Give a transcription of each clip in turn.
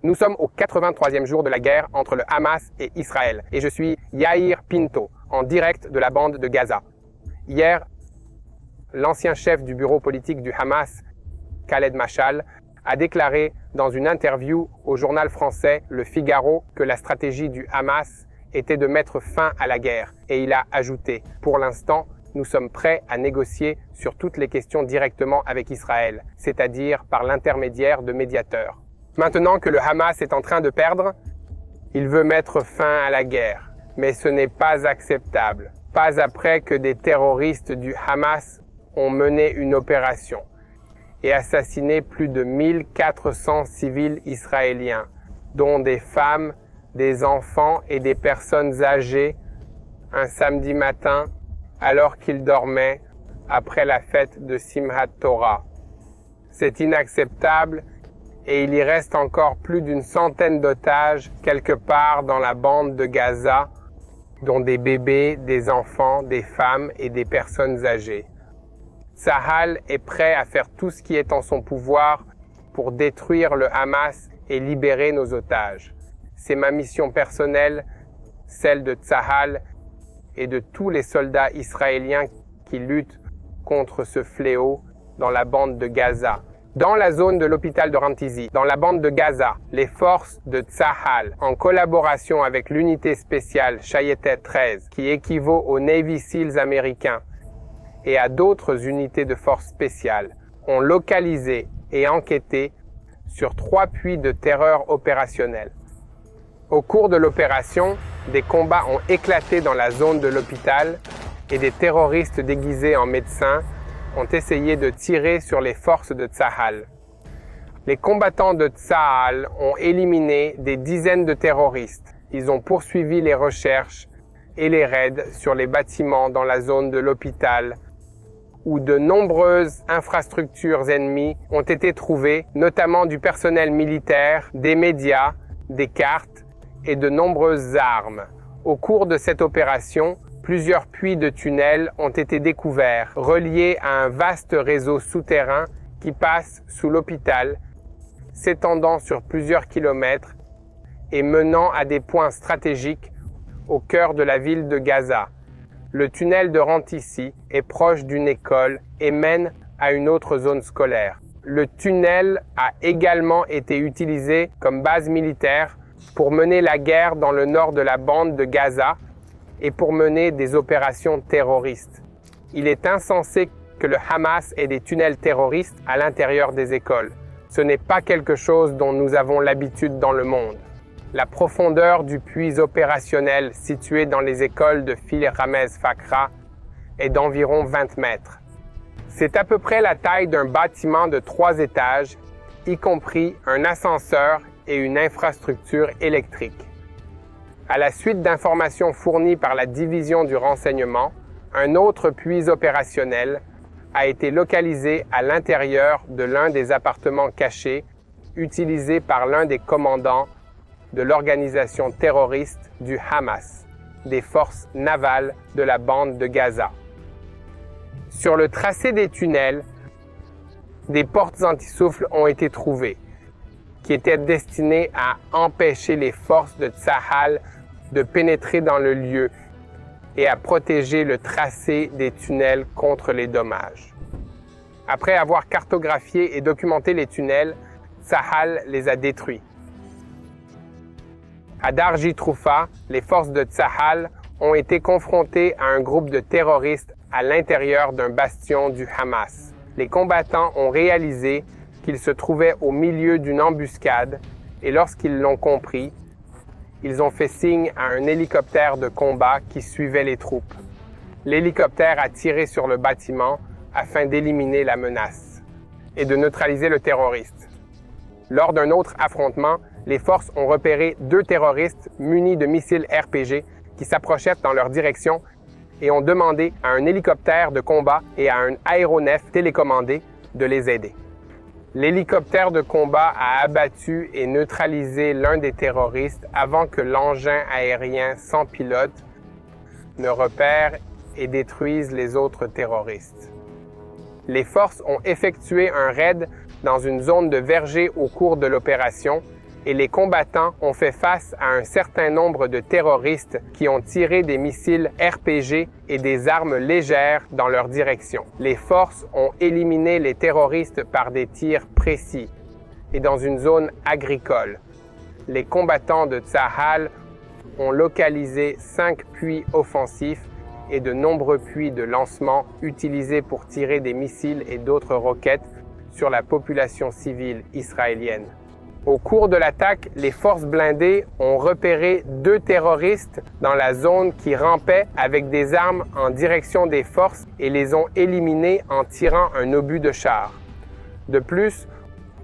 Nous sommes au 83e jour de la guerre entre le Hamas et Israël et je suis Yair Pinto, en direct de la bande de Gaza. Hier, l'ancien chef du bureau politique du Hamas, Khaled Mashal, a déclaré dans une interview au journal français Le Figaro que la stratégie du Hamas était de mettre fin à la guerre. Et il a ajouté « Pour l'instant, nous sommes prêts à négocier sur toutes les questions directement avec Israël, c'est-à-dire par l'intermédiaire de médiateurs. » Maintenant que le Hamas est en train de perdre, il veut mettre fin à la guerre. Mais ce n'est pas acceptable. Pas après que des terroristes du Hamas ont mené une opération et assassiné plus de 1400 civils israéliens, dont des femmes, des enfants et des personnes âgées, un samedi matin alors qu'ils dormaient après la fête de Simhat Torah. C'est inacceptable et il y reste encore plus d'une centaine d'otages quelque part dans la bande de Gaza, dont des bébés, des enfants, des femmes et des personnes âgées. Tsahal est prêt à faire tout ce qui est en son pouvoir pour détruire le Hamas et libérer nos otages. C'est ma mission personnelle, celle de Tsahal et de tous les soldats israéliens qui luttent contre ce fléau dans la bande de Gaza. Dans la zone de l'hôpital de Rantizi, dans la bande de Gaza, les forces de Tsahal, en collaboration avec l'unité spéciale Shayetet 13, qui équivaut aux Navy Seals américains, et à d'autres unités de forces spéciales, ont localisé et enquêté sur 3 puits de terreur opérationnels. Au cours de l'opération, des combats ont éclaté dans la zone de l'hôpital et des terroristes déguisés en médecins ont essayé de tirer sur les forces de Tsahal. Les combattants de Tsahal ont éliminé des dizaines de terroristes. Ils ont poursuivi les recherches et les raids sur les bâtiments dans la zone de l'hôpital, où de nombreuses infrastructures ennemies ont été trouvées, notamment du personnel militaire, des médias, des cartes et de nombreuses armes. Au cours de cette opération, plusieurs puits de tunnels ont été découverts, reliés à un vaste réseau souterrain qui passe sous l'hôpital, s'étendant sur plusieurs kilomètres et menant à des points stratégiques au cœur de la ville de Gaza. Le tunnel de Rantizi est proche d'une école et mène à une autre zone scolaire. Le tunnel a également été utilisé comme base militaire pour mener la guerre dans le nord de la bande de Gaza et pour mener des opérations terroristes. Il est insensé que le Hamas ait des tunnels terroristes à l'intérieur des écoles. Ce n'est pas quelque chose dont nous avons l'habitude dans le monde. La profondeur du puits opérationnel situé dans les écoles de Fil Ramez Fakra est d'environ 20 mètres. C'est à peu près la taille d'un bâtiment de 3 étages, y compris un ascenseur et une infrastructure électrique. À la suite d'informations fournies par la division du renseignement, un autre puits opérationnel a été localisé à l'intérieur de l'un des appartements cachés utilisés par l'un des commandants de l'organisation terroriste du Hamas, des forces navales de la bande de Gaza. Sur le tracé des tunnels, des portes anti-souffle ont été trouvées, qui étaient destinées à empêcher les forces de Tsahal de pénétrer dans le lieu et à protéger le tracé des tunnels contre les dommages. Après avoir cartographié et documenté les tunnels, Tsahal les a détruits. À Dar Jitroufa, les forces de Tsahal ont été confrontées à un groupe de terroristes à l'intérieur d'un bastion du Hamas. Les combattants ont réalisé qu'ils se trouvaient au milieu d'une embuscade et lorsqu'ils l'ont compris, ils ont fait signe à un hélicoptère de combat qui suivait les troupes. L'hélicoptère a tiré sur le bâtiment afin d'éliminer la menace et de neutraliser le terroriste. Lors d'un autre affrontement, les forces ont repéré 2 terroristes munis de missiles RPG qui s'approchaient dans leur direction et ont demandé à un hélicoptère de combat et à un aéronef télécommandé de les aider. L'hélicoptère de combat a abattu et neutralisé l'un des terroristes avant que l'engin aérien sans pilote ne repère et détruise les autres terroristes. Les forces ont effectué un raid dans une zone de verger au cours de l'opération et les combattants ont fait face à un certain nombre de terroristes qui ont tiré des missiles RPG et des armes légères dans leur direction. Les forces ont éliminé les terroristes par des tirs précis et dans une zone agricole. Les combattants de Tsahal ont localisé 5 puits offensifs et de nombreux puits de lancement utilisés pour tirer des missiles et d'autres roquettes sur la population civile israélienne. Au cours de l'attaque, les forces blindées ont repéré 2 terroristes dans la zone qui rampaient avec des armes en direction des forces et les ont éliminés en tirant un obus de char. De plus,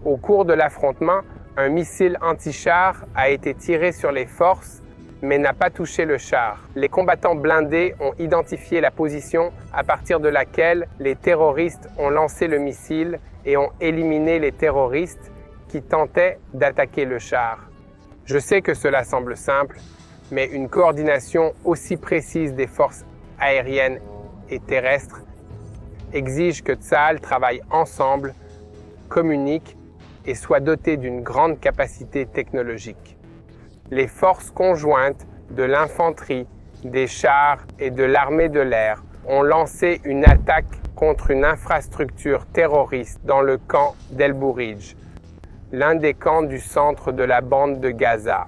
au cours de l'affrontement, un missile anti-char a été tiré sur les forces mais n'a pas touché le char. Les combattants blindés ont identifié la position à partir de laquelle les terroristes ont lancé le missile et ont éliminé les terroristes qui tentaient d'attaquer le char. Je sais que cela semble simple, mais une coordination aussi précise des forces aériennes et terrestres exige que Tsahal travaille ensemble, communique et soit doté d'une grande capacité technologique. Les forces conjointes de l'infanterie, des chars et de l'armée de l'air ont lancé une attaque contre une infrastructure terroriste dans le camp d'El Bourij, l'un des camps du centre de la bande de Gaza.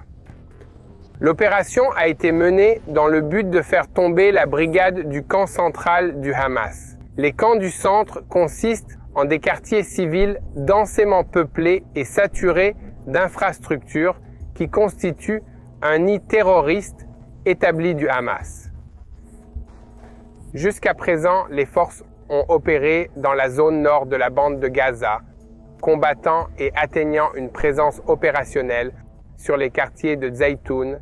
L'opération a été menée dans le but de faire tomber la brigade du camp central du Hamas. Les camps du centre consistent en des quartiers civils densément peuplés et saturés d'infrastructures qui constituent un nid terroriste établi du Hamas. Jusqu'à présent, les forces ont opéré dans la zone nord de la bande de Gaza, combattant et atteignant une présence opérationnelle sur les quartiers de Zaytoun,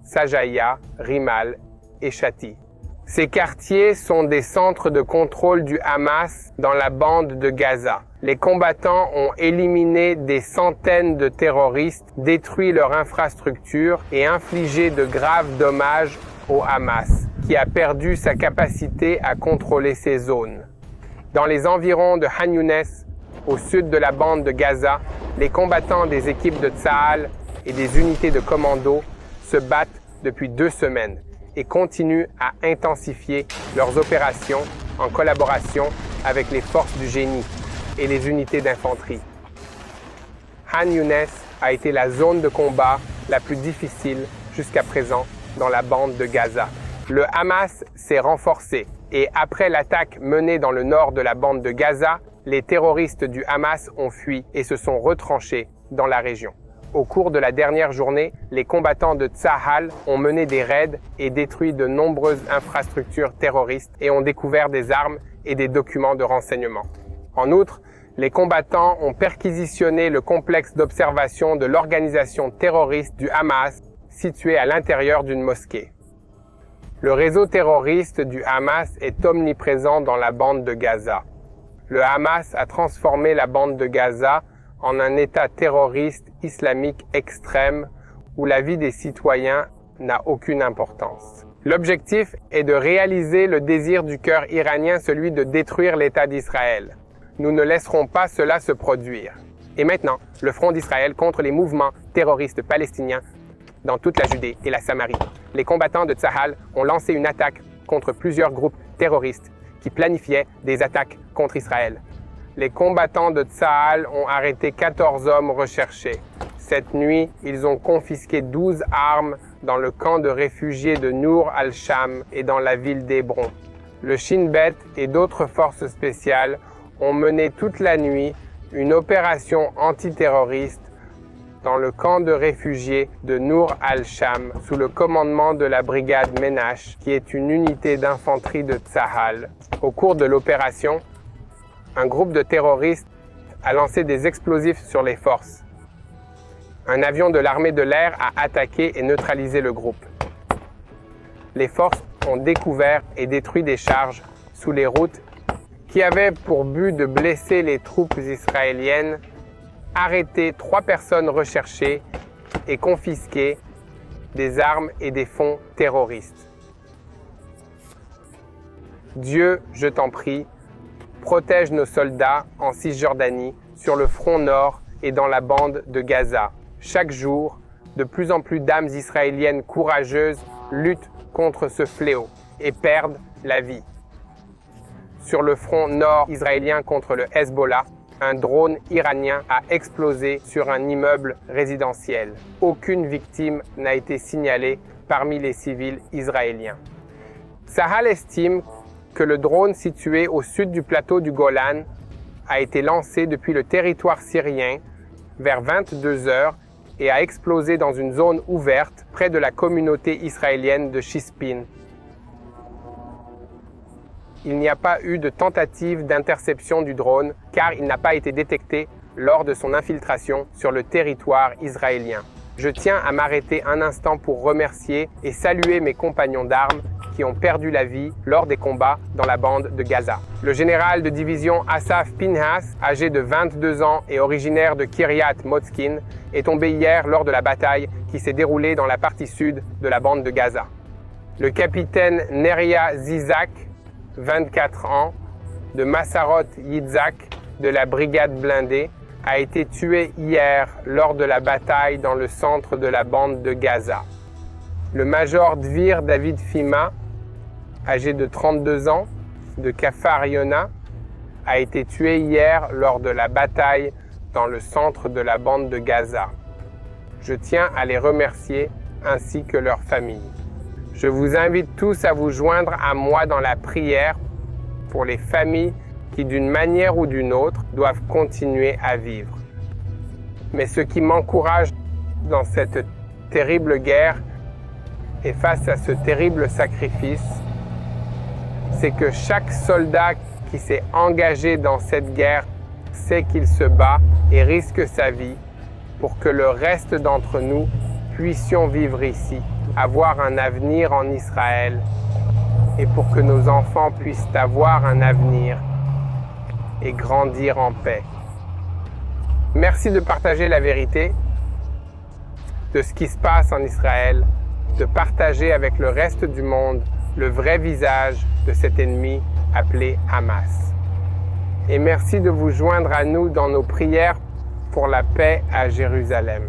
Sajaya, Rimal et Shati. Ces quartiers sont des centres de contrôle du Hamas dans la bande de Gaza. Les combattants ont éliminé des centaines de terroristes, détruit leur infrastructure et infligé de graves dommages au Hamas, qui a perdu sa capacité à contrôler ces zones. Dans les environs de Khan Younes, au sud de la bande de Gaza, les combattants des équipes de Tsahal et des unités de commando se battent depuis 2 semaines et continuent à intensifier leurs opérations en collaboration avec les forces du génie et les unités d'infanterie. Khan Younes a été la zone de combat la plus difficile jusqu'à présent dans la bande de Gaza. Le Hamas s'est renforcé et après l'attaque menée dans le nord de la bande de Gaza, les terroristes du Hamas ont fui et se sont retranchés dans la région. Au cours de la dernière journée, les combattants de Tsahal ont mené des raids et détruit de nombreuses infrastructures terroristes et ont découvert des armes et des documents de renseignement. En outre, les combattants ont perquisitionné le complexe d'observation de l'organisation terroriste du Hamas situé à l'intérieur d'une mosquée. Le réseau terroriste du Hamas est omniprésent dans la bande de Gaza. Le Hamas a transformé la bande de Gaza en un État terroriste islamique extrême où la vie des citoyens n'a aucune importance. L'objectif est de réaliser le désir du cœur iranien, celui de détruire l'État d'Israël. Nous ne laisserons pas cela se produire. Et maintenant, le front d'Israël contre les mouvements terroristes palestiniens dans toute la Judée et la Samarie. Les combattants de Tsahal ont lancé une attaque contre plusieurs groupes terroristes qui planifiaient des attaques contre Israël. Les combattants de Tsahal ont arrêté 14 hommes recherchés. Cette nuit, ils ont confisqué 12 armes dans le camp de réfugiés de Nour al-Sham et dans la ville d'Hébron. Le Shin Bet et d'autres forces spéciales ont mené toute la nuit une opération antiterroriste dans le camp de réfugiés de Nour al-Sham sous le commandement de la brigade Menash, qui est une unité d'infanterie de Tsahal. Au cours de l'opération, un groupe de terroristes a lancé des explosifs sur les forces. Un avion de l'armée de l'air a attaqué et neutralisé le groupe. Les forces ont découvert et détruit des charges sous les routes qui avaient pour but de blesser les troupes israéliennes, arrêté 3 personnes recherchées et confisqué des armes et des fonds terroristes. Dieu, je t'en prie, protège nos soldats en Cisjordanie, sur le front nord et dans la bande de Gaza. Chaque jour, de plus en plus d'âmes israéliennes courageuses luttent contre ce fléau et perdent la vie. Sur le front nord israélien contre le Hezbollah, un drone iranien a explosé sur un immeuble résidentiel. Aucune victime n'a été signalée parmi les civils israéliens. Tsahal estime que le drone situé au sud du plateau du Golan a été lancé depuis le territoire syrien vers 22 h et a explosé dans une zone ouverte près de la communauté israélienne de Chispin. Il n'y a pas eu de tentative d'interception du drone car il n'a pas été détecté lors de son infiltration sur le territoire israélien. Je tiens à m'arrêter un instant pour remercier et saluer mes compagnons d'armes qui ont perdu la vie lors des combats dans la bande de Gaza. Le général de division Asaf Pinhas, âgé de 22 ans et originaire de Kiryat Motskin, est tombé hier lors de la bataille qui s'est déroulée dans la partie sud de la bande de Gaza. Le capitaine Neria Zizak, 24 ans, de Massarot Yitzhak, de la brigade blindée, a été tué hier lors de la bataille dans le centre de la bande de Gaza. Le major Dvir David Fima, âgé de 32 ans, de Kafar Yona, a été tué hier lors de la bataille dans le centre de la bande de Gaza. Je tiens à les remercier ainsi que leurs familles. Je vous invite tous à vous joindre à moi dans la prière pour les familles qui, d'une manière ou d'une autre, doivent continuer à vivre. Mais ce qui m'encourage dans cette terrible guerre et face à ce terrible sacrifice, c'est que chaque soldat qui s'est engagé dans cette guerre sait qu'il se bat et risque sa vie pour que le reste d'entre nous puissions vivre ici, avoir un avenir en Israël et pour que nos enfants puissent avoir un avenir et grandir en paix. Merci de partager la vérité de ce qui se passe en Israël, de partager avec le reste du monde le vrai visage de cet ennemi appelé Hamas. Et merci de vous joindre à nous dans nos prières pour la paix à Jérusalem.